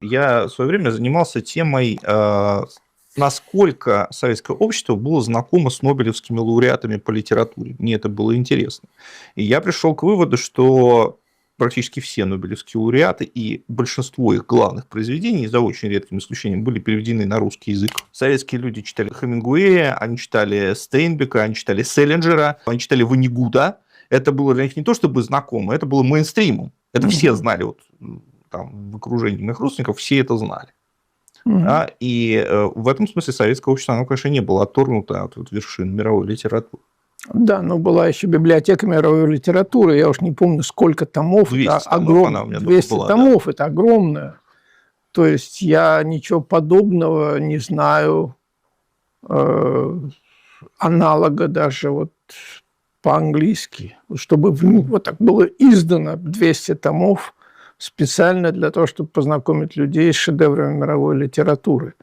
Я в свое время занимался темой, насколько советское общество было знакомо с нобелевскими лауреатами по литературе. Мне это было интересно. И я пришел к выводу, что практически все нобелевские лауреаты и большинство их главных произведений, за очень редким исключением, были переведены на русский язык. Советские люди читали Хемингуэя, они читали Стейнбека, они читали Селлинджера, они читали Ванигута. Это было для них не то чтобы знакомо, это было мейнстримом. Это все знали, вот, там, в окружении моих родственников, все это знали. Да? И в этом смысле советское общество, оно, конечно, не было отторгнуто от вот вершин мировой литературы. Да, но была еще библиотека мировой литературы, я уж не помню, сколько томов. 200 это томов она у меня 200 была, томов, да. это огромное. То есть я ничего подобного не знаю, аналога даже вот по-английски, чтобы вот так было издано 200 томов специально для того, чтобы познакомить людей с шедеврами мировой литературы.